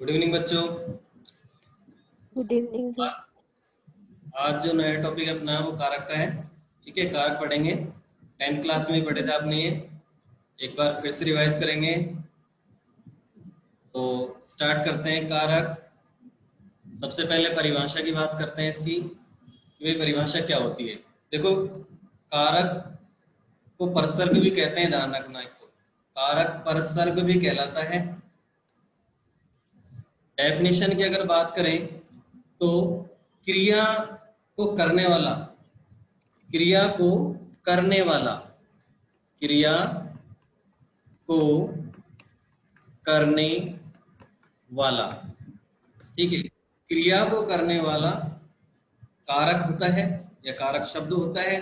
Good evening बच्चों। Good evening sir. आज जो नया टॉपिक अपना है वो कारक का है। ठीक है, कारक पढ़ेंगे। 10th क्लास में ही पढ़े थे आपने ये, एक बार फिर से रिवाइज करेंगे। तो स्टार्ट करते हैं। कारक, सबसे पहले परिभाषा की बात करते हैं इसकी कि भाई परिभाषा क्या होती है। देखो, कारक को परसर्ग भी कहते हैं, ध्यान रखना। एक तो कारक परसर्ग भी कहलाता है। डेफिनेशन की अगर बात करें तो क्रिया को करने वाला, क्रिया को करने वाला, क्रिया को करने वाला, ठीक है, क्रिया को करने वाला कारक होता है या कारक शब्द होता है।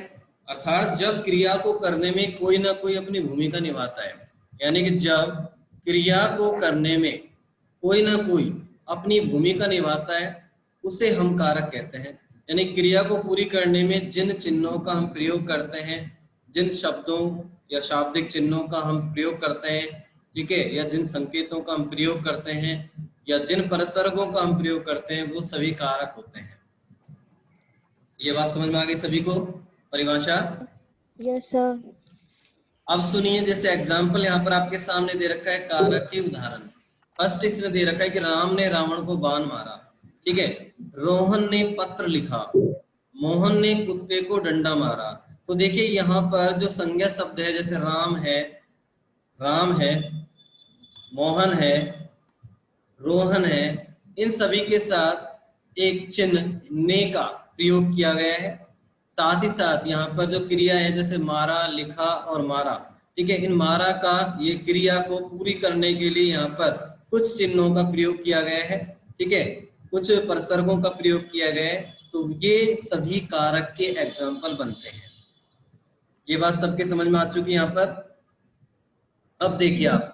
अर्थात जब क्रिया को करने में कोई ना कोई अपनी भूमिका निभाता है, यानी कि जब क्रिया को करने में कोई ना कोई अपनी भूमिका निभाता है उसे हम कारक कहते हैं। यानी क्रिया को पूरी करने में जिन चिन्हों का हम प्रयोग करते हैं, जिन शब्दों या शाब्दिक चिन्हों का हम प्रयोग करते हैं, ठीक है, या जिन संकेतों का हम प्रयोग करते हैं या जिन परसर्गों का हम प्रयोग करते हैं, वो सभी कारक होते हैं। ये बात समझ में आ गई सभी को? परिभाषा? Yes sir. अब सुनिए, जैसे एग्जाम्पल यहाँ पर आपके सामने दे रखा है कारक के उदाहरण। फर्स्ट इसमें दे रखा है कि राम ने रावण को बाण मारा, ठीक है। रोहन ने पत्र लिखा, मोहन ने कुत्ते को डंडा मारा। तो देखिए यहाँ पर जो संज्ञा शब्द है, जैसे राम है, मोहन है, रोहन है, इन सभी के साथ एक चिन्ह ने का प्रयोग किया गया है। साथ ही साथ यहाँ पर जो क्रिया है, जैसे मारा, लिखा और मारा, ठीक है, इन मारा का ये क्रिया को पूरी करने के लिए यहाँ पर कुछ चिन्हों का प्रयोग किया गया है, ठीक है, कुछ परसर्गों का प्रयोग किया गया है। तो ये सभी कारक के एग्जाम्पल बनते हैं। ये बात सबके समझ में आ चुकी है यहाँ पर? अब देखिए आप,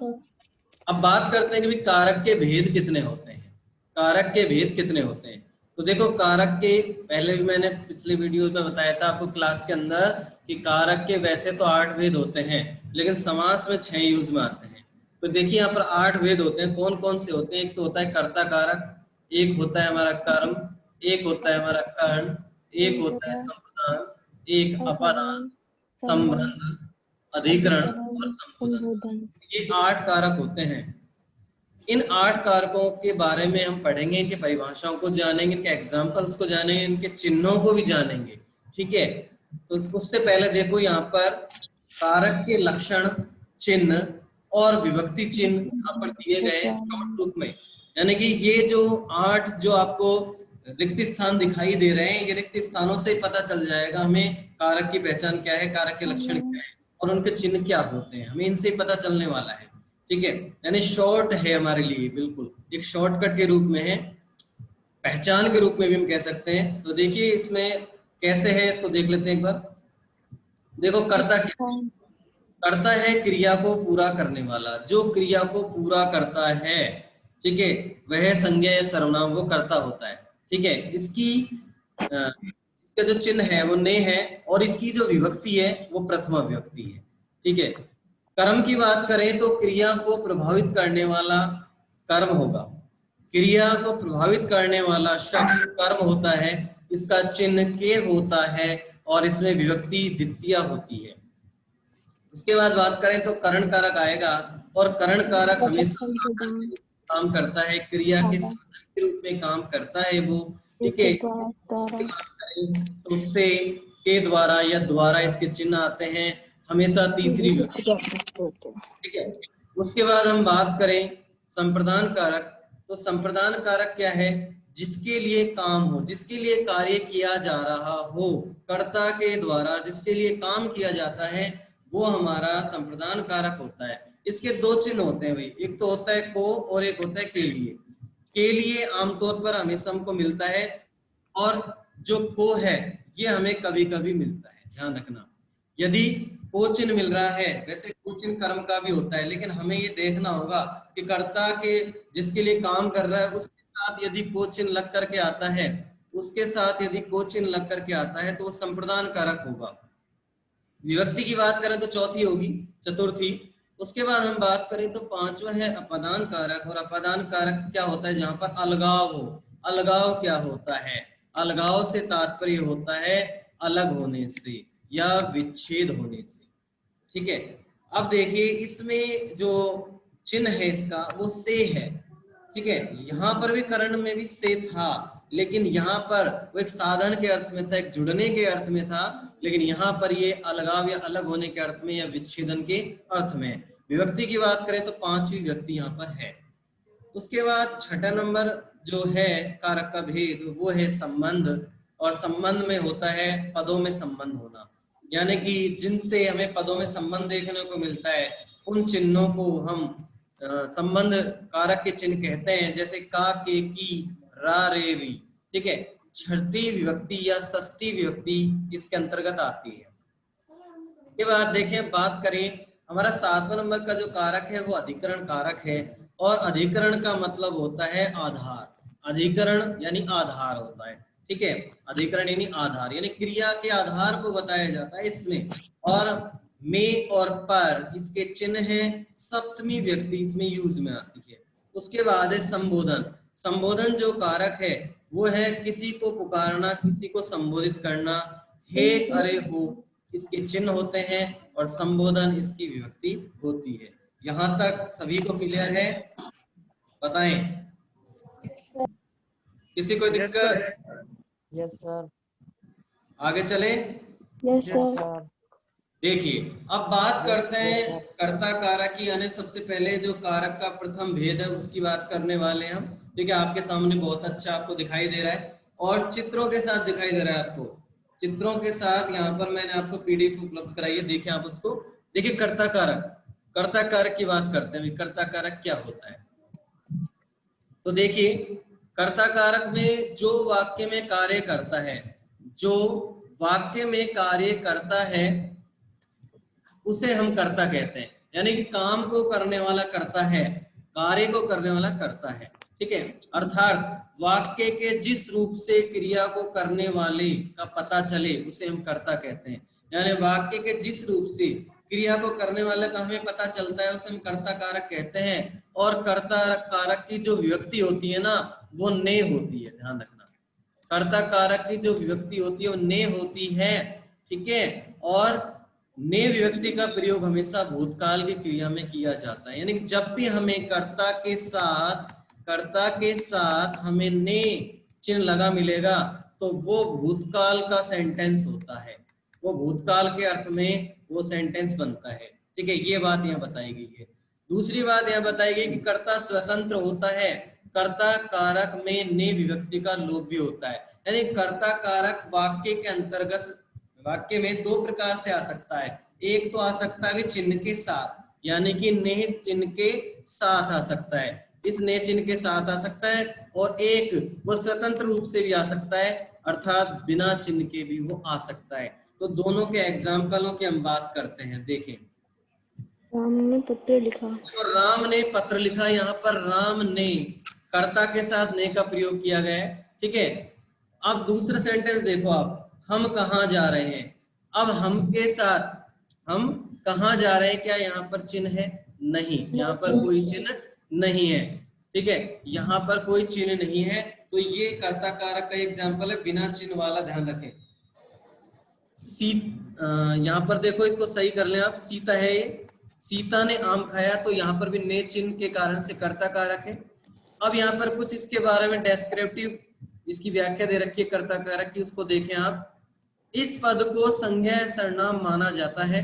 अब बात करते हैं कि भी कारक के भेद कितने होते हैं। कारक के भेद कितने होते हैं? तो देखो, कारक के पहले भी मैंने पिछले वीडियो में बताया था आपको क्लास के अंदर कि कारक के वैसे तो 8 भेद होते हैं, लेकिन समास में 6 यूज में आते हैं। तो देखिए यहाँ पर 8 भेद होते हैं। कौन कौन से होते हैं? एक तो होता है कर्ता कारक, एक होता है हमारा कर्म, एक होता है हमारा कर्ण, एक होता है संप्रदान, एक अपादान, संबंध, अधिकरण और संबोधन। ये 8 कारक होते हैं। इन 8 कारकों के बारे में हम पढ़ेंगे, इनके परिभाषाओं को जानेंगे, इनके एग्जाम्पल्स को जानेंगे, इनके चिन्हों को भी जानेंगे, ठीक है। तो उससे पहले देखो यहाँ पर कारक के लक्षण, चिन्ह और विभक्ति चिन्ह यहाँ पर दिए गए हैं शॉर्ट रूप में। यानी कि ये जो 8 जो आपको रिक्त स्थान दिखाई दे रहे हैं, ये रिक्त स्थानों से पता चल जाएगा हमें कारक की पहचान क्या है, कारक के लक्षण क्या है और उनके चिन्ह क्या होते हैं, हमें इनसे ही पता चलने वाला है, ठीक है। यानी शॉर्ट है हमारे लिए, बिल्कुल एक शॉर्टकट के रूप में है, पहचान के रूप में भी हम कह सकते हैं। तो देखिए इसमें कैसे है, इसको देख लेते हैं एक बार। देखो, कर्ता क्या है? कर्ता है क्रिया को पूरा करने वाला, जो क्रिया को पूरा करता है, ठीक है, वह संज्ञा या सर्वनाम वो कर्ता होता है, ठीक है। इसका जो चिन्ह है वो ने है और इसकी जो विभक्ति है वो प्रथमा विभक्ति है, ठीक है। कर्म की बात करें तो क्रिया को प्रभावित करने वाला कर्म होगा। क्रिया को प्रभावित करने वाला शब्द कर्म होता है, इसका चिन्ह के होता है और इसमें विभक्ति द्वितीया होती है। उसके बाद बात करें तो करण कारक आएगा और करण कारक हमेशा साधन के रूप में काम करता है, क्रिया के साधन के रूप में काम करता है वो, ठीक है। तो उससे के द्वारा या द्वारा इसके चिन्ह आते हैं, हमेशा तीसरी विभक्ति, ठीक है। उसके बाद हम बात करें संप्रदान कारक। तो संप्रदान कारक क्या है? जिसके लिए काम हो, जिसके लिए कार्य किया जा रहा हो, कर्ता के द्वारा जिसके लिए काम किया जाता है वो हमारा संप्रदान कारक होता है। इसके 2 चिन्ह होते हैं भाई, एक तो होता है को और एक होता है के लिए। के लिए आमतौर पर हमेशा हमको मिलता है और जो को है ये हमें कभी कभी मिलता है, ध्यान रखना। यदि को चिन्ह मिल रहा है, वैसे को चिन्ह कर्म का भी होता है, लेकिन हमें ये देखना होगा कि कर्ता के जिसके लिए काम कर रहा है उसके साथ यदि को चिन्ह लग करके आता है, उसके साथ यदि को चिन्ह लग करके आता है तो वो संप्रदान कारक होगा। विभक्ति की बात करें तो चौथी होगी, चतुर्थी। उसके बाद हम बात करें तो पांचवा है अपादान कारक। और अपादान कारक क्या होता है? जहां पर अलगाव हो। अलगाव क्या होता है? अलगाव से तात्पर्य होता है अलग होने से या विच्छेद होने से। ठीक है, अब देखिए इसमें जो चिन्ह है इसका वो से है। ठीक है, यहाँ पर भी करण में भी से था, लेकिन यहाँ पर वो एक साधन के अर्थ में था, एक जुड़ने के अर्थ में था, लेकिन यहाँ पर ये अलगाव या अलग होने के अर्थ में या विच्छेदन के अर्थ में। विभक्ति की बात करें तो पांचवी विभक्ति यहाँ पर है। उसके बाद छठा नंबर जो है कारक का भेद वो है संबंध। और संबंध में होता है पदों में संबंध होना, यानी कि जिनसे हमें पदों में संबंध देखने को मिलता है उन चिन्हों को हम संबंध कारक के चिन्ह कहते हैं, जैसे का, के, की, रा, रे, री। ठीक है, छठी विभक्ति या षष्ठी विभक्ति इसके अंतर्गत आती है। इसके बाद देखें, बात करें हमारा 7वां नंबर का जो कारक है वो अधिकरण कारक है। और अधिकरण का मतलब होता है आधार। अधिकरण यानी आधार होता है। ठीक है, अधिकरण यानी आधार, यानी क्रिया के आधार को बताया जाता है इसमें। और में और पर इसके चिन्ह है, सप्तमी व्यक्ति इसमें यूज में आती है। उसके बाद है संबोधन। संबोधन जो कारक है वो है किसी को पुकारना, किसी को संबोधित करना। हे, अरे, हो इसके चिन्ह होते हैं और संबोधन इसकी विभक्ति होती है। यहाँ तक सभी को क्लियर है? बताएं, किसी को दिक्कत? Yes sir. आगे चले। Yes sir. देखिए, अब बात करते हैं कर्ता कारक की, यानी सबसे पहले जो कारक का प्रथम भेद है उसकी बात करने वाले हैं हम। ठीक है, आपके सामने बहुत अच्छा आपको दिखाई दे रहा है और चित्रों के साथ दिखाई दे रहा है आपको। चित्रों के साथ यहाँ पर मैंने आपको पीडीएफ उपलब्ध कराई है, देखिए आप उसको। देखिए कर्ता कारक, कर्ता कारक की बात करते हैं। कर्ता कारक क्या होता है? तो देखिए, कर्ता कारक में जो वाक्य में कार्य करता है, जो वाक्य में कार्य करता है उसे हम कर्ता कहते हैं। यानी कि काम को करने वाला कर्ता है, कार्य को करने वाला कर्ता है। ठीक है, अर्थात वाक्य के जिस रूप से क्रिया को करने वाले का पता चले उसे हम कर्ता कहते हैं। यानी वाक्य के जिस रूप से क्रिया को करने वाले का हमें पता चलता है उसे हम कर्ता कारक कहते हैं। और कर्ता कारक की जो विभक्ति होती है ना वो ने होती है, ध्यान रखना। कर्ता कारक की जो विभक्ति होती है वो ने होती है। ठीक है, और ने विभक्ति का प्रयोग हमेशा भूतकाल की क्रिया में किया जाता है। यानी कि जब भी हमें कर्ता के साथ हमें ने चिन्ह लगा मिलेगा तो वो भूतकाल का सेंटेंस होता है, वो भूतकाल के अर्थ में वो सेंटेंस बनता है। ठीक है, ये बात यहाँ बताई गई है। दूसरी बात यहाँ बताई गई कि कर्ता स्वतंत्र होता है। कर्ता कारक में ने विभक्ति का लोप भी होता है। यानी कर्ता कारक वाक्य के अंतर्गत वाक्य में दो प्रकार से आ सकता है। एक तो आ सकता है चिन्ह के साथ, यानी कि ने चिन्ह के साथ आ सकता है, इस ने चिन्ह के साथ आ सकता है। और एक वो स्वतंत्र रूप से भी आ सकता है, अर्थात बिना चिन्ह के भी वो आ सकता है। तो दोनों के एग्जाम्पलों की हम बात करते हैं। देखें, राम ने पत्र लिखा। तो राम ने पत्र लिखा, यहाँ पर राम ने कर्ता के साथ ने का प्रयोग किया गया है। ठीक है, अब दूसरा सेंटेंस देखो आप, हम कहाँ जा रहे हैं। अब हम के साथ हम कहाँ जा रहे हैं, क्या यहाँ पर चिन्ह है? नहीं, यहाँ पर कोई चिन्ह नहीं है। ठीक है, यहाँ पर कोई चिन्ह नहीं है, तो ये कर्ता कारक का एग्जाम्पल है बिना चिन्ह वाला, ध्यान रखें। यहाँ पर देखो, इसको सही कर लें आप। सीता है ये, सीता ने आम खाया, तो यहाँ पर भी ने चिन्ह के कारण से कर्ता कारक है। अब यहाँ पर कुछ इसके बारे में डेस्क्रिप्टिव इसकी व्याख्या दे रखी है कर्ता कारक की, उसको देखें आप। इस पद को संज्ञा सर्वनाम माना जाता है।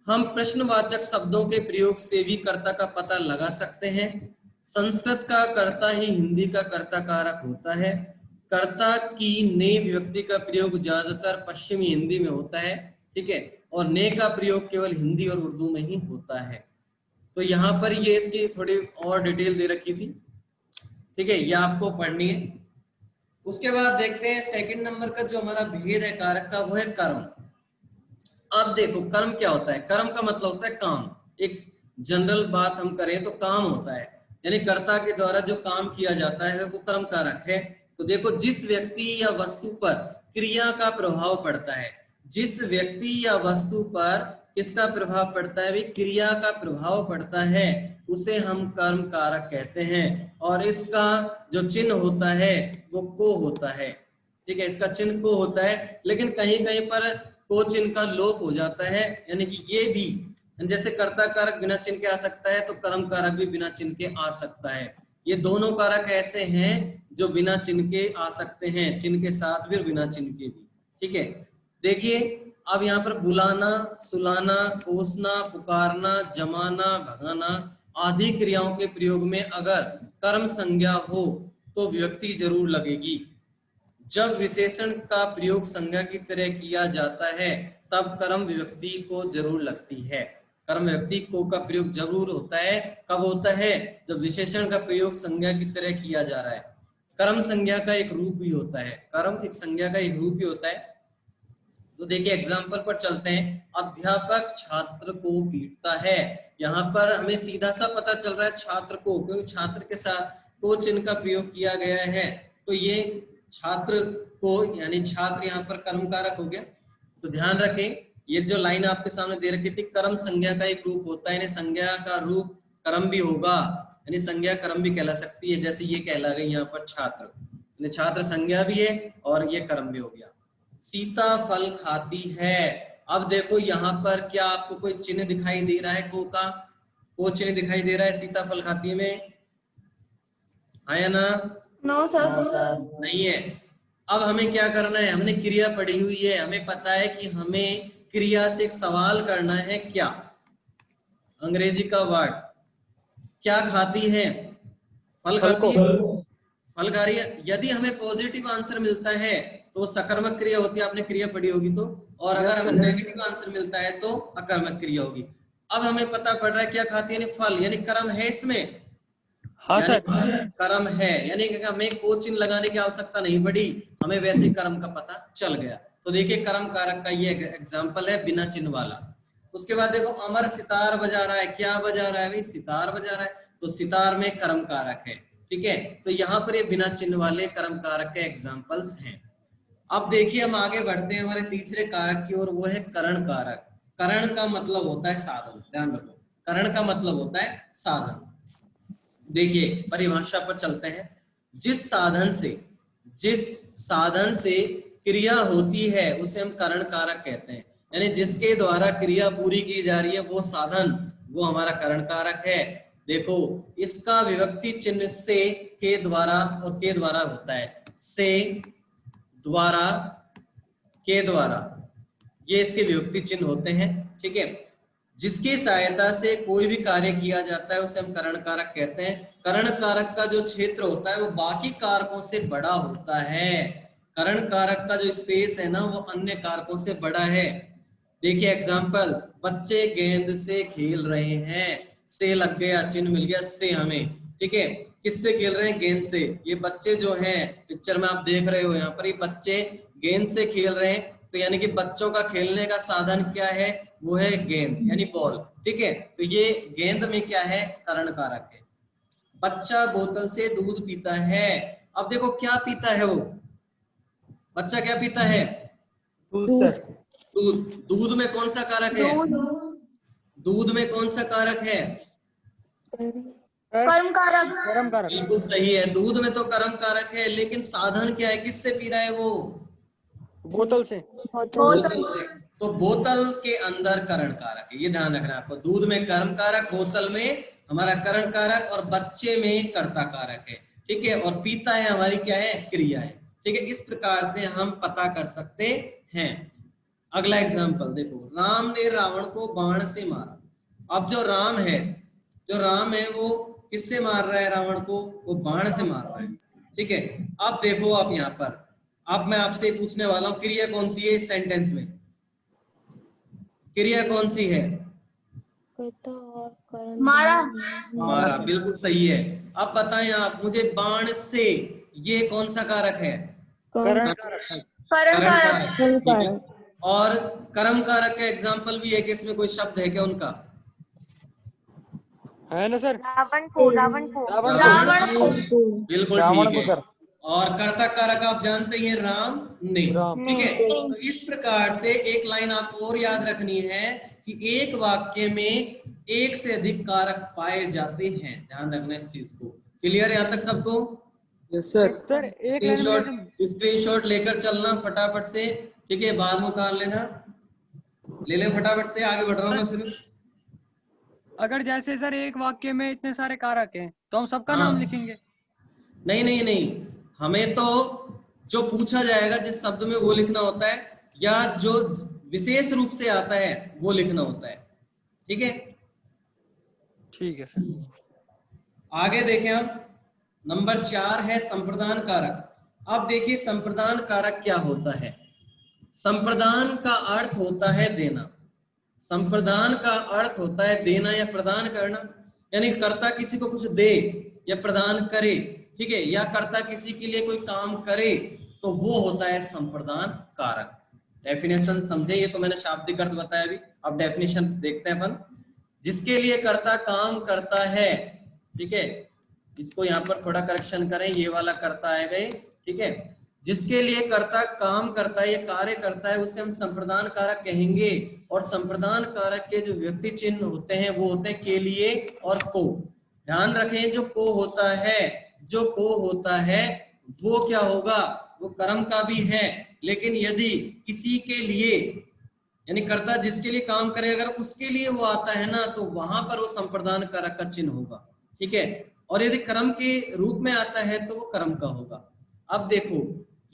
हम प्रश्नवाचक शब्दों के प्रयोग से भी कर्ता का पता लगा सकते हैं। संस्कृत का कर्ता ही हिंदी का कर्ता कारक होता है। कर्ता की ने विभक्ति का प्रयोग ज्यादातर पश्चिमी हिंदी में होता है। ठीक है, और ने का प्रयोग केवल हिंदी और उर्दू में ही होता है। तो यहाँ पर ये इसकी थोड़ी और डिटेल दे रखी थी। ठीक है, ये आपको पढ़नी है। उसके बाद देखते हैं सेकंड नंबर का जो हमारा भेद है कारक का, वो है कर्म। अब देखो कर्म क्या होता है? कर्म का मतलब होता है काम। एक जनरल बात हम करें तो काम होता है, यानी कर्ता के द्वारा जो काम किया जाता है वो कर्म कारक है। तो देखो, जिस व्यक्ति या वस्तु पर क्रिया का प्रभाव पड़ता है, जिस व्यक्ति या वस्तु पर किसका प्रभाव पड़ता है? भी क्रिया का प्रभाव पड़ता है, उसे हम कर्म कारक कहते हैं। और इसका जो चिन्ह होता है वो को होता है, ठीक है, इसका चिन्ह को होता है। लेकिन कहीं कहीं पर को चिन्ह का लोप हो जाता है, यानी कि ये भी, जैसे कर्ता कारक बिना चिन्ह के आ सकता है तो कर्म कारक भी बिना चिन्ह के आ सकता है। ये दोनों कारक ऐसे हैं जो बिना चिन्ह के आ सकते हैं, चिन्ह के साथ भी और बिना चिन्ह के भी, ठीक है। देखिए अब यहाँ पर बुलाना, सुलाना, कोसना, पुकारना, जमाना, भगाना आदि क्रियाओं के प्रयोग में अगर कर्म संज्ञा हो तो विभक्ति जरूर लगेगी। जब विशेषण का प्रयोग संज्ञा की तरह किया जाता है तब कर्म विभक्ति को जरूर लगती है। कर्म विभक्ति को का प्रयोग जरूर होता है। कब होता है? जब विशेषण का प्रयोग संज्ञा की तरह किया जा रहा है। कर्म संज्ञा का एक रूप ही होता है, कर्म एक संज्ञा का एक रूप ही होता है। तो देखिए एग्जाम्पल पर चलते हैं। अध्यापक छात्र को पीटता है। यहाँ पर हमें सीधा सा पता चल रहा है छात्र को, क्योंकि छात्र के साथ को चिन्ह का प्रयोग किया गया है, तो ये छात्र को यानी छात्र यहाँ पर कर्म कारक हो गया। तो ध्यान रखें ये जो लाइन आपके सामने दे रखी थी, कर्म संज्ञा का एक रूप होता है, यानी संज्ञा का रूप कर्म भी होगा, यानी संज्ञा कर्म भी कहला सकती है, जैसे ये कहला गई यहाँ पर छात्र, यानी छात्र संज्ञा भी है और ये कर्म भी हो गया। सीता फल खाती है। अब देखो यहाँ पर क्या आपको कोई चिन्ह दिखाई दे रहा है को का? को चिन्ह दिखाई दे रहा है सीता फल खाती में? आया ना? No sir. नहीं है। अब हमें क्या करना है? हमने क्रिया पढ़ी हुई है, हमें पता है कि हमें क्रिया से एक सवाल करना है। क्या? अंग्रेजी का वर्ड क्या खाती है? फल खाती है, फल खा रही है। यदि हमें पॉजिटिव आंसर मिलता है तो सकर्मक क्रिया होती है, आपने क्रिया पढ़ी होगी तो, और अगर हमें नेगेटिव आंसर मिलता है तो अकर्मक क्रिया होगी। अब हमें पता पड़ रहा है क्या खाती है, यानी फल, यानी कर्म है इसमें। हाँ सर, कर्म है, यानी कि हमें को चिन्ह लगाने की आवश्यकता नहीं पड़ी, हमें वैसे कर्म का पता चल गया। तो देखिए कर्म कारक का ये एग्जाम्पल है बिना चिन्ह वाला। उसके बाद देखो अमर सितार बजा रहा है। क्या बजा रहा है भाई? सितार बजा रहा है, तो सितार में कर्म कारक है, ठीक है। तो यहाँ पर ये बिना चिन्ह वाले कर्म कारक के एग्जाम्पल्स हैं। अब देखिए हम आगे बढ़ते हैं हमारे तीसरे कारक की ओर, वो है करण कारक। करण का मतलब होता है साधन, ध्यान रखो, करण का मतलब होता है साधन। देखिए परिभाषा पर चलते हैं। जिस साधन से क्रिया होती है उसे हम करण कारक कहते हैं, यानी जिसके द्वारा क्रिया पूरी की जा रही है वो साधन, वो हमारा करण कारक है। देखो इसका विभक्ति चिन्ह से, के द्वारा और के द्वारा होता है। से, द्वारा, के द्वारा, ये इसके विभक्ति चिन्ह होते हैं, ठीक है। जिसकी सहायता से कोई भी कार्य किया जाता है उसे हम करण कारक कहते हैं। करण कारक का जो क्षेत्र होता है वो बाकी कारकों से बड़ा होता है। करण कारक का जो स्पेस है ना वो अन्य कारकों से बड़ा है। देखिए एग्जांपल, बच्चे गेंद से खेल रहे हैं। से लग गया, चिन्ह मिल गया से हमें, ठीक है। किससे खेल रहे हैं? गेंद से। ये बच्चे जो हैं पिक्चर में आप देख रहे हो, यहाँ पर ये बच्चे गेंद से खेल रहे हैं, तो यानी कि बच्चों का खेलने का साधन क्या है? वो है गेंद, यानी बॉल, ठीक है। तो ये गेंद में क्या है? करण कारक है। बच्चा बोतल से दूध पीता है। अब देखो क्या पीता है वो बच्चा? क्या पीता है? दूध। दूध में कौन सा कारक है? दूध में कौन सा कारक है? कर्म कारक। बिल्कुल सही है, दूध में तो कर्म कारक है, लेकिन साधन क्या है? किससे पी रहा है वो? बोतल से। तो बोतल के अंदर करण कारक है, ये ध्यान रखना आपको। दूध में कर्म कारक, बोतल में हमारा करण कारक, और बच्चे में कर्ता कारक है, ठीक है। और पीता है हमारी क्या है? क्रिया है, ठीक है। इस प्रकार से हम पता कर सकते हैं। अगला एग्जाम्पल देखो, राम ने रावण को बाण से मारा। अब जो राम है वो किससे मार रहा है रावण को? वो बाण से मार रहा है, ठीक है। अब देखो आप यहाँ पर, अब मैं आपसे पूछने वाला हूँ क्रिया कौन सी है इस सेंटेंस में? क्रिया कौन सी है? मारा, बिल्कुल सही है। अब बताएं आप मुझे, बाण से ये कौन सा कारक है? करण कारक। और कर्म कारक का एग्जाम्पल भी है कि इसमें कोई शब्द है क्या उनका? है ना सर? रावण को। बिल्कुल ठीक है। और कर्ता कारक आप जानते ही हैं, राम ने, ठीक है। तो इस प्रकार से एक लाइन आपको और याद रखनी है कि एक वाक्य में एक से अधिक कारक पाए जाते हैं। ध्यान रखना इस चीज को। क्लियर यहाँ तक सबको? Yes sir. सर एक लाइन में जैसे स्क्रीनशॉट लेकर चलना फटाफट से, ठीक है, बाद में उतार लेना। ले ले फटाफट से, आगे बढ़ रहा हूँ मैं फिर। अगर जैसे सर एक वाक्य में इतने सारे कारक हैं तो हम सबका हाँ। नाम लिखेंगे? नहीं नहीं नहीं, हमें तो जो पूछा जाएगा जिस शब्द में वो लिखना होता है, या जो विशेष रूप से आता है वो लिखना होता है। ठीक है, ठीक है सर। आगे देखें अब। नंबर 4 है संप्रदान कारक। अब देखिए संप्रदान कारक क्या होता है। संप्रदान का अर्थ होता है देना। संप्रदान का अर्थ होता है देना या प्रदान करना, यानी कर्ता किसी को कुछ दे या प्रदान करे, ठीक है, या कर्ता किसी के लिए कोई काम करे, तो वो होता है संप्रदान कारक। डेफिनेशन समझे? ये तो मैंने शाब्दिक अर्थ बताया अभी, अब डेफिनेशन देखते हैं अपन। जिसके लिए कर्ता काम करता है, ठीक है, इसको यहाँ पर थोड़ा करेक्शन करें, ये वाला कर्ता आएगा ये, ठीक है, जिसके लिए कर्ता काम करता है या कार्य करता है उसे हम संप्रदान कारक कहेंगे। और संप्रदान कारक के जो व्यक्ति चिन्ह होते हैं वो होते हैं के लिए और को। ध्यान रखें, जो को होता है, जो को होता है वो क्या होगा, वो कर्म का भी है, लेकिन यदि किसी के लिए, यानी कर्ता जिसके लिए काम करे, अगर उसके लिए वो आता है ना, तो वहां पर वो संप्रदान कारक का चिन्ह होगा। ठीक है, और यदि कर्म के रूप में आता है तो वो कर्म का होगा। अब देखो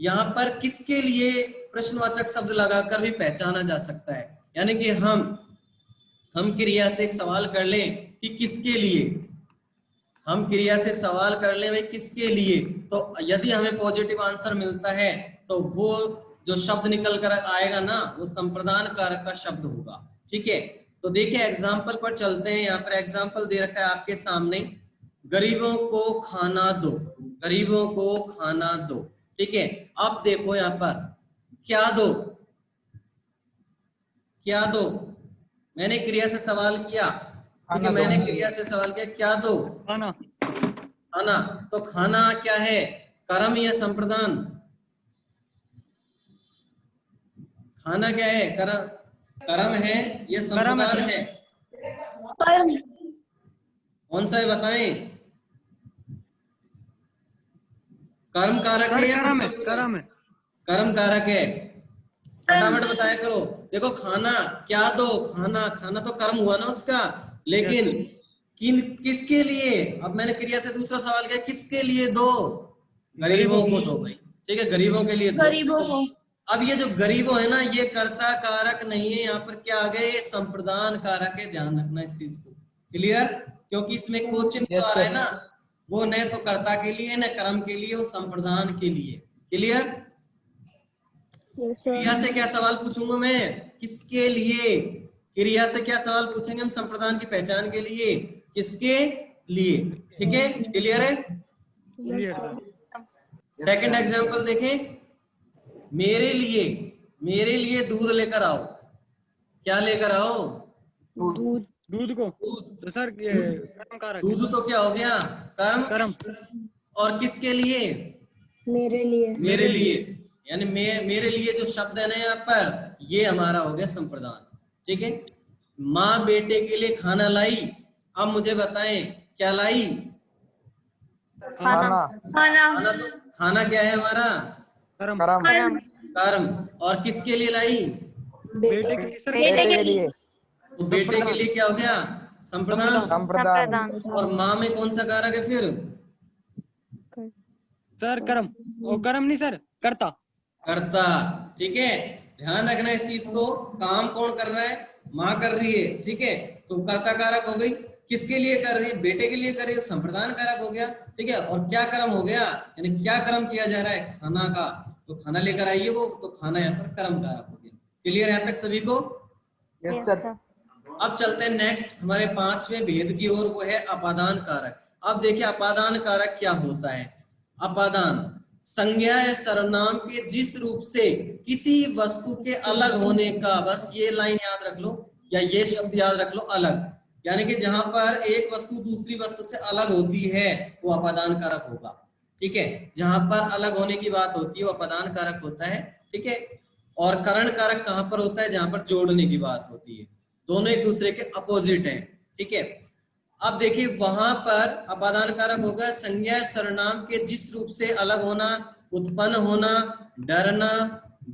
यहाँ पर किसके लिए प्रश्नवाचक शब्द लगाकर भी पहचाना जा सकता है, यानी कि हम क्रिया से एक सवाल कर लें कि किसके लिए, हम क्रिया से सवाल कर लें भाई किसके लिए, तो यदि हमें पॉजिटिव आंसर मिलता है तो वो जो शब्द निकल कर आएगा ना, वो संप्रदान कारक का शब्द होगा। ठीक है, तो देखिए एग्जाम्पल पर चलते हैं। यहाँ पर एग्जाम्पल दे रखा है आपके सामने, गरीबों को खाना दो, गरीबों को खाना दो। ठीक है, अब देखो यहाँ पर क्या दो, क्या दो, मैंने क्रिया से सवाल किया, ठीक है, मैंने क्रिया से सवाल किया क्या दो, खाना। खाना। तो खाना क्या है, कर्म या संप्रदान? खाना क्या है, कर्म, कर्म है या संप्रदान है? कौन सा है बताएं? कर्म कारक है या कर्म है, कर्म है, कर्म कारक है। फटाफट बताया करो। देखो खाना क्या दो, खाना, खाना तो कर्म हुआ ना उसका, लेकिन किसके लिए? अब मैंने क्रिया से दूसरा सवाल किया, किसके लिए दो? गरीबों को दो भाई। ठीक है, गरीबों के लिए दो। गरीबों को। अब ये जो गरीबों है ना, ये कर्ता कारक नहीं है, यहाँ पर क्या आ गए, संप्रदान कारक है। ध्यान रखना इस चीज को। क्लियर? क्योंकि इसमें कोचिंग तो आ रहा है ना, वो न तो कर्ता के लिए न कर्म के लिए, वो संप्रदान के लिए। क्लियर? क्रिया से क्या सवाल पूछूंगा मैं, किसके लिए? क्रिया से क्या सवाल पूछेंगे हम संप्रदान की पहचान के लिए, किसके लिए। ठीक है, क्लियर है? सेकंड एग्जांपल देखें, मेरे लिए, मेरे लिए दूध लेकर आओ। क्या लेकर आओ? दूध। दूध को तो सर कर्म कारक। दूध तो क्या हो गया, कर्म। कर्म। और किसके लिए? मेरे लिए। मेरे लिए, यानी मेरे लिए जो शब्द है ना यहाँ पर, ये हमारा हो गया संप्रदान। ठीक है, माँ बेटे के लिए खाना लाई। अब मुझे बताएं क्या लाई? खाना। खाना। तो खाना क्या है हमारा? कर्म। कर्म। और किसके लिए लाई? बेटे के लिए सर। बेटे के लिए। तो बेटे के लिए क्या हो गया, संप्रदान। संप्रदान। और माँ में कौन सा कारक है फिर? सर कर्म। और कर्म नहीं सर, कर्ता। कर्ता। ठीक है, ध्यान रखना इस चीज को। काम कौन कर रहा है? माँ कर रही है। ठीक है, तो कर्ता कारक हो गई। किसके लिए कर रही है? बेटे के लिए कर रही है, संप्रदान कारक हो गया। ठीक है, और क्या कर्म हो गया, यानी क्या कर्म किया जा रहा है, खाना का। तो खाना लेकर आइए वो, तो खाना यहाँ पर कर्म कारक हो गया। क्लियर यहाँ तक सभी को? Yes sir. अब चलते हैं नेक्स्ट हमारे 5वें भेद की ओर, वो है अपादान कारक। अब देखिए अपादान कारक क्या होता है। अपादान संज्ञा या सर्वनाम के जिस रूप से किसी वस्तु के अलग होने का, बस ये लाइन याद रख लो या ये शब्द याद रख लो, अलग, यानी कि जहां पर एक वस्तु दूसरी वस्तु से अलग होती है वो अपादान कारक होगा। ठीक है, जहां पर अलग होने की बात होती है वो अपादान कारक होता है। ठीक है, और करण कारक कहां पर होता है? जहां पर जोड़ने की बात होती है। दोनों एक दूसरे के अपोजिट हैं, ठीक है। अब देखिए वहां पर अपादान कारक होगा संज्ञा सर्वनाम के जिस रूप से अलग होना, उत्पन्न होना, डरना,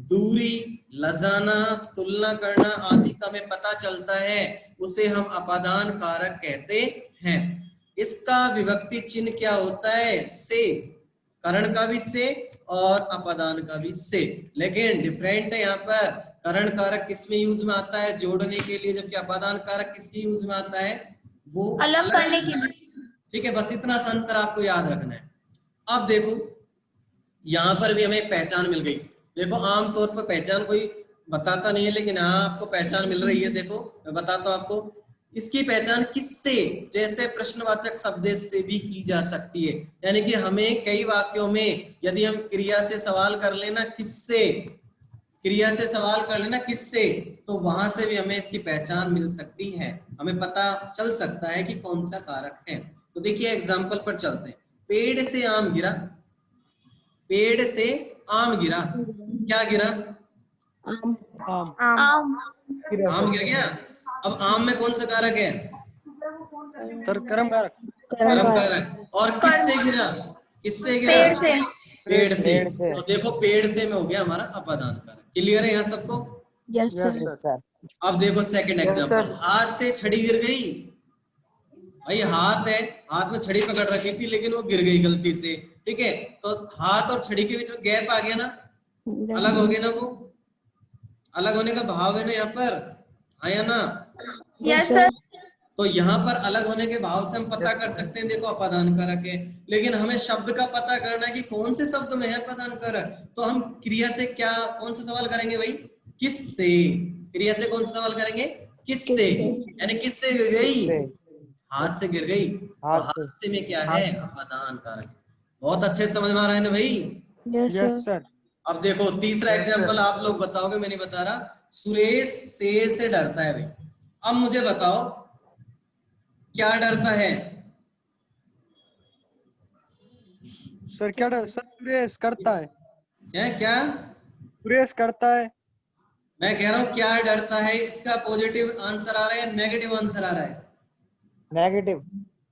दूरी, लजाना, तुलना करना आदि का हमें पता चलता है, उसे हम अपादान कारक कहते हैं। इसका विभक्ति चिन्ह क्या होता है? से, करण का भी से और अपादान का भी से, लेकिन डिफरेंट है। यहाँ पर करण कारक किसमें यूज में आता है? जोड़ने के लिए, जबकि अपादान कारक किसकी यूज में आता है? वो अलग करने के लिए। ठीक है, बस इतना सा अंतर आपको याद रखना है। अब देखो यहाँ पर भी हमें पहचान मिल गई। देखो आमतौर पर पहचान कोई बताता नहीं है, लेकिन हाँ आपको पहचान मिल रही है। देखो मैं बताता हूँ आपको, इसकी पहचान किससे, जैसे प्रश्नवाचक शब्द से भी की जा सकती है। यानी कि हमें कई वाक्यों में यदि हम क्रिया से सवाल कर लेना किससे, क्रिया से सवाल कर लेना किससे, तो वहां से भी हमें इसकी पहचान मिल सकती है, हमें पता चल सकता है कि कौन सा कारक है। तो देखिए एग्जाम्पल पर चलते हैं। पेड़ से आम गिरा, पेड़ से आम गिरा, क्या गिरा? आम। आम गिर गया। अब आम में कौन सा कारक है? सर कर्म कारक। कर्म कारक। और किससे गिरा? किससे गिरा? पेड़ से। पेड़ से। तो देखो पेड़ से में हो गया हमारा अपादान कारक। क्लियर है यहाँ सबको? Yes sir. अब देखो सेकंड एग्जांपल, हाथ से छड़ी गिर गई। भाई हाथ है, हाथ में छड़ी पकड़ रखी थी लेकिन वो गिर गई गलती से, ठीक है। तो हाथ और छड़ी के बीच में गैप आ गया ना, अलग हो गया ना, वो अलग होने का भाव है ना यहाँ पर, आया ना? Yes sir. तो यहाँ पर अलग होने के भाव से हम पता कर सकते हैं, देखो अपादान कारक है। लेकिन हमें शब्द का पता करना है कि कौन से शब्द में है अपादान कारक। तो हम क्रिया से क्या, कौन सा सवाल करेंगे भाई? किससे। क्रिया से कौन सा सवाल करेंगे? किससे। यानी किससे गिर गई? हाथ से गिर गई। हाथ से में क्या है? अपादान कारक। बहुत अच्छे से समझ में आ रहा है ना भाई? Yes sir. अब देखो तीसरा एग्जाम्पल आप लोग बताओगे, मैं नहीं बता रहा। सुरेश शेर से डरता है भाई। अब मुझे बताओ क्या डरता है? सर क्या डर? सर सुरेश करता है। क्या? सुरेश करता है। मैं कह रहा हूँ क्या डरता है, इसका पॉजिटिव आंसर आ रहा है, नेगेटिव आंसर आ रहा है?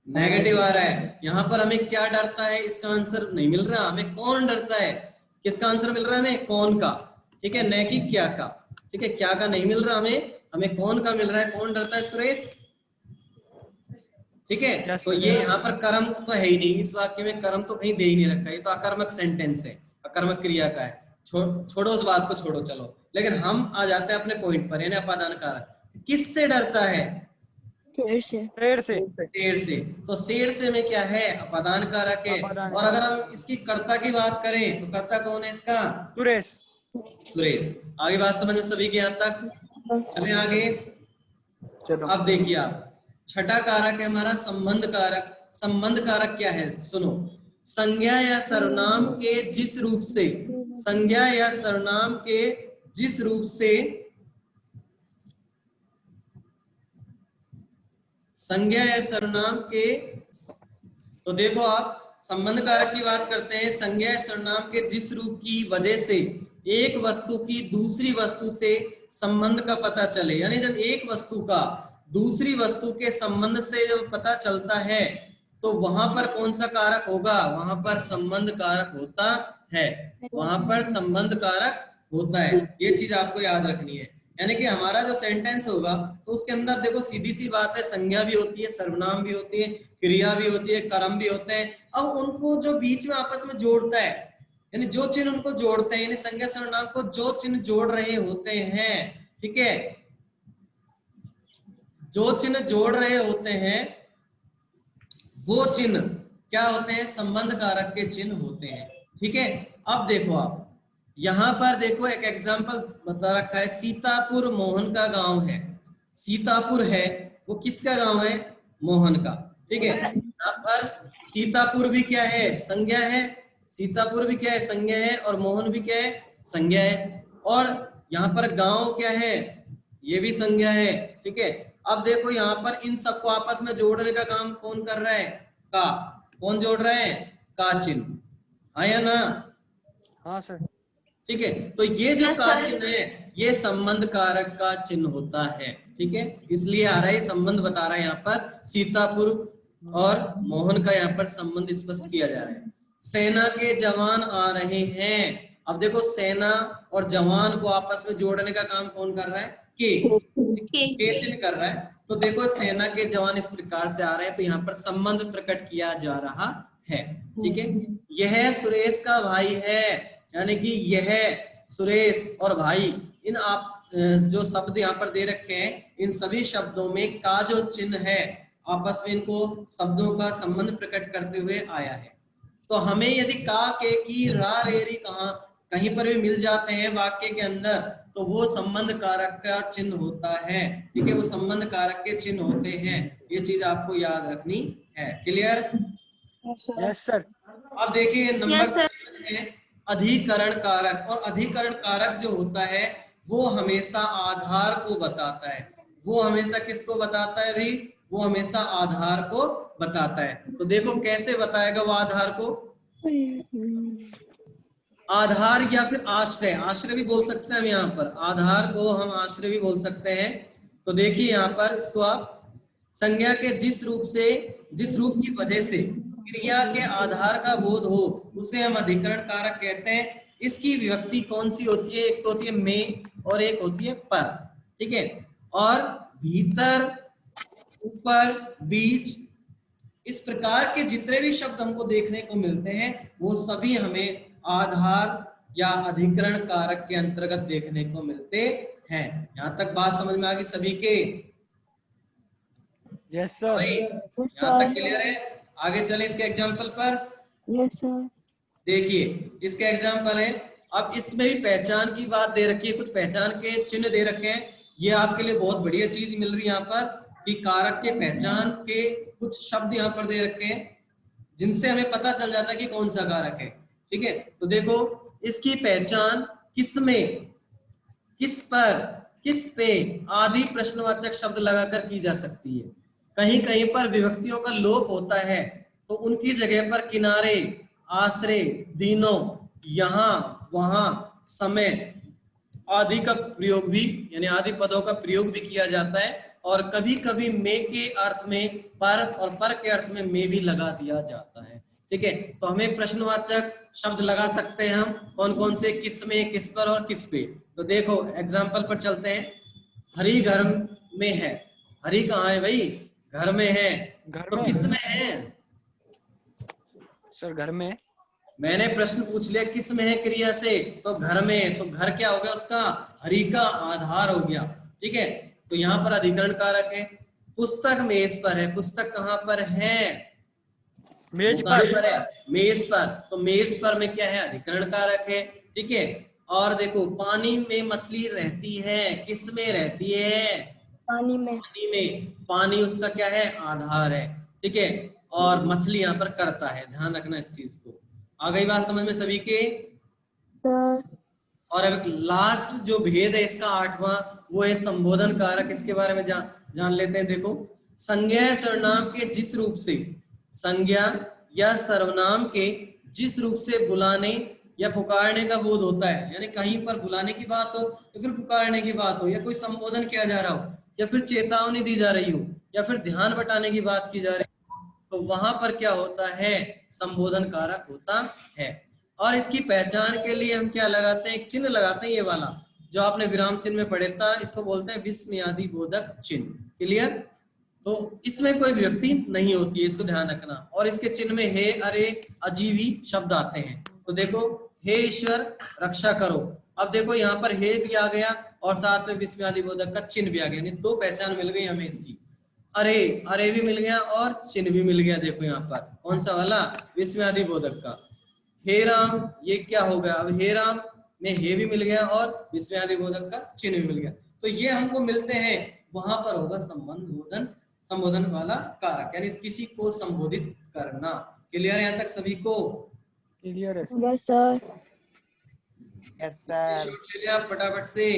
नेगेटिव आ रहा है। यहाँ पर हमें क्या डरता है इसका आंसर नहीं मिल रहा, हमें कौन डरता है किसका आंसर मिल रहा है? हमें कौन का, ठीक है, न कि क्या का, ठीक है। क्या का नहीं मिल रहा हमें कौन का मिल रहा है। कौन डरता है? सुरेश, ठीक है। तो ये यहाँ पर कर्म तो है ही नहीं, इस वाक्य में कर्म तो कहीं दे ही नहीं रखा, ये तो अकर्मक सेंटेंस है, अकर्मक क्रिया का है। छोड़ो उस बात को, छोड़ो चलो। लेकिन हम आ जाते हैं अपने पॉइंट पर, यानी अपादान कारक। किससे डरता है? शेर से। शेर से। शेर से। तो शेर से में क्या है? अपादान कारक है। और अगर हम इसकी कर्ता की बात करें तो कर्ता कौन है इसका? सुरेश। सुरेश। आगे बात समझ में सभी के यहाँ तक? चले आगे। अब देखिए आप, छठा कारक है हमारा संबंध कारक। संबंध कारक क्या है? सुनो, संज्ञा या सर्वनाम के जिस रूप से, संज्ञा या सर्वनाम के जिस रूप से, संज्ञा या सर्वनाम के, तो देखो आप संबंध कारक की बात करते हैं, संज्ञा या सर्वनाम के जिस रूप की वजह से एक वस्तु की दूसरी वस्तु से संबंध का पता चले। यानी जब एक वस्तु का दूसरी वस्तु के संबंध से जब पता चलता है तो वहां पर कौन सा कारक होगा? वहां पर संबंध कारक होता है, वहां पर संबंध कारक होता है। ये चीज आपको याद रखनी है। यानी कि हमारा जो सेंटेंस होगा तो उसके अंदर देखो सीधी सी बात है, संज्ञा भी होती है, सर्वनाम भी होती है, क्रिया भी होती है, कर्म भी होते हैं। अब उनको जो बीच में आपस में जोड़ता है, यानी जो चिन्ह उनको जोड़ते हैं, यानी संज्ञा सर्वनाम को जो चिन्ह जोड़ रहे होते हैं, ठीक है, जो चिन्ह जोड़ रहे होते हैं वो चिन्ह क्या होते हैं? संबंध कारक के चिन्ह होते हैं, ठीक है। अब देखो आप यहां पर देखो एक एग्जांपल बता रखा है, सीतापुर मोहन का गांव है। सीतापुर है वो किसका गांव है? मोहन का, ठीक है। यहाँ पर सीतापुर भी क्या है? संज्ञा है। सीतापुर भी क्या है? संज्ञा है। और मोहन भी क्या है? संज्ञा है। और यहाँ पर गांव क्या है? ये भी संज्ञा है, ठीक है। अब देखो यहाँ पर इन सबको आपस में जोड़ने का काम कौन कर रहा है? का। कौन जोड़ रहा है? का चिन्ह, हाँ या ना? हाँ सर। ठीक है। तो ये जो का चिन्ह है ये संबंध कारक का चिन्ह होता है, ठीक है, इसलिए आ रहा है, संबंध बता रहा है यहाँ पर, सीतापुर और मोहन का यहाँ पर संबंध स्पष्ट किया जा रहा है। सेना के जवान आ रहे हैं। अब देखो सेना और जवान को आपस में जोड़ने का काम कौन कर रहा है? के चिन्ह कर रहा है। तो देखो सेना के जवान इस प्रकार से आ रहे हैं, तो यहाँ पर संबंध प्रकट किया जा रहा है। ठीक है, यह सुरेश का भाई है, यानी कि यह सुरेश और भाई, इन आप जो शब्द यहाँ पर दे रखे हैं, इन सभी शब्दों में का जो चिन्ह है, आपस में इनको शब्दों का संबंध प्रकट करते हुए आया है। तो हमें यदि का, के, की, रा, रे, री कहीं पर भी मिल जाते हैं वाक्य के अंदर, तो वो संबंध कारक का चिन्ह होता है। ठीक है, वो संबंध कारक के चिन्ह होते हैं, ये चीज आपको याद रखनी है। क्लियर? Yes sir. अब देखिए नंबर 7 है अधिकरण कारक। और अधिकरण कारक जो होता है वो हमेशा आधार को बताता है। वो हमेशा किसको बताता है भाई? वो हमेशा आधार को बताता है। तो देखो कैसे बताएगा वो आधार को? आधार या फिर आश्रय, आश्रय भी बोल सकते हैं हम यहाँ पर, आधार को हम आश्रय भी बोल सकते हैं। तो देखिए यहाँ पर इसको आप संज्ञा के जिस रूप की वजह से क्रिया के आधार का बोध हो उसे हम अधिकरण कारक कहते हैं। इसकी विभक्ति कौन सी होती है? एक तो होती है में और एक होती है पर। ठीक है, और भीतर, ऊपर, बीच, इस प्रकार के जितने भी शब्द हमको देखने को मिलते हैं वो सभी हमें आधार या अधिकरण कारक के अंतर्गत देखने को मिलते हैं। यहां तक बात समझ में आ गई सभी के? Yes sir. यहाँ तक क्लियर है? आगे चले इसके एग्जाम्पल पर। Yes sir. देखिए इसके एग्जाम्पल है। अब इसमें भी पहचान की बात दे रखी है, कुछ पहचान के चिन्ह दे रखे हैं। ये आपके लिए बहुत बढ़िया चीज मिल रही है यहाँ पर कि कारक के पहचान के कुछ शब्द यहाँ पर दे रखे हैं जिनसे हमें पता चल जाता है कि कौन सा कारक है। ठीक है, तो देखो इसकी पहचान किसमें, किस पर, किस पे आदि प्रश्नवाचक शब्द लगाकर की जा सकती है। कहीं कहीं पर विभक्तियों का लोप होता है तो उनकी जगह पर किनारे, आश्रय, दिनों, यहाँ, वहां, समय आदि का प्रयोग भी, यानी आदि पदों का प्रयोग भी किया जाता है। और कभी कभी में के अर्थ में पर और पर के अर्थ में भी लगा दिया जाता है। ठीक है, तो हमें प्रश्नवाचक शब्द लगा सकते हैं हम कौन कौन से, किस में, किस पर और किस पे। तो देखो एग्जाम्पल पर चलते हैं। हरी घर में है। हरी कहाँ है भाई? घर में है। घर तो में। किस में है? सर घर में। मैंने प्रश्न पूछ लिया किस में है क्रिया से, तो घर में। तो घर क्या हो गया उसका? हरी का आधार हो गया। ठीक है, तो यहाँ पर अधिकरण कारक है। पुस्तक मेज पर है। पुस्तक कहाँ पर है? मेज पर है, मेज पर। तो मेज पर में क्या है? अधिकरण कारक है। ठीक है, और देखो पानी में मछली रहती है। किस में रहती है? पानी में। पानी में। पानी उसका क्या है? आधार है। ठीक है, और मछली यहाँ पर करता है। ध्यान रखना इस चीज को। आ गई बात समझ में सभी के? और अब लास्ट जो भेद है इसका 8वां, वो है संबोधन कारक। इसके बारे में जान लेते हैं। देखो संज्ञा या सर्वनाम के जिस रूप से, संज्ञा या सर्वनाम के जिस रूप से बुलाने या पुकारने का बोध होता है, यानी कहीं पर बुलाने की बात हो या फिर पुकारने की बात हो या कोई संबोधन किया जा रहा हो या फिर चेतावनी दी जा रही हो या फिर ध्यान बटाने की बात की जा रही हो, तो वहां पर क्या होता है? संबोधन कारक होता है। और इसकी पहचान के लिए हम क्या लगाते हैं? एक चिन्ह लगाते हैं, ये वाला जो आपने विराम चिन्ह में पढ़े था, इसको बोलते हैं विस्मयादि बोधक चिन्ह। क्लियर? तो इसमें कोई व्यक्ति नहीं होती है, इसको ध्यान रखना। और इसके चिन्ह में हे, अरे, अजीवी शब्द आते हैं। तो देखो हे ईश्वर रक्षा करो। अब देखो यहाँ पर हे भी आ गया और साथ में विस्मयादि बोधक का चिन्ह भी आ गया, यानी 2 पहचान मिल गई हमें इसकी। अरे, अरे भी मिल गया और चिन्ह भी मिल गया। देखो यहाँ पर कौन सा वाला? विस्मयादि बोधक का। हे राम, ये क्या हो गया? अब हे राम में हे भी मिल गया और विस्मयादि बोधक का चिन्ह भी मिल गया। तो ये हमको मिलते हैं, वहां पर होगा संबोधन वाला कारक, यानी किसी को संबोधित करना। क्लियर है यहाँ तक सभी को? क्लियर है यस सर। Yes sir. ले लिया फटाफट से।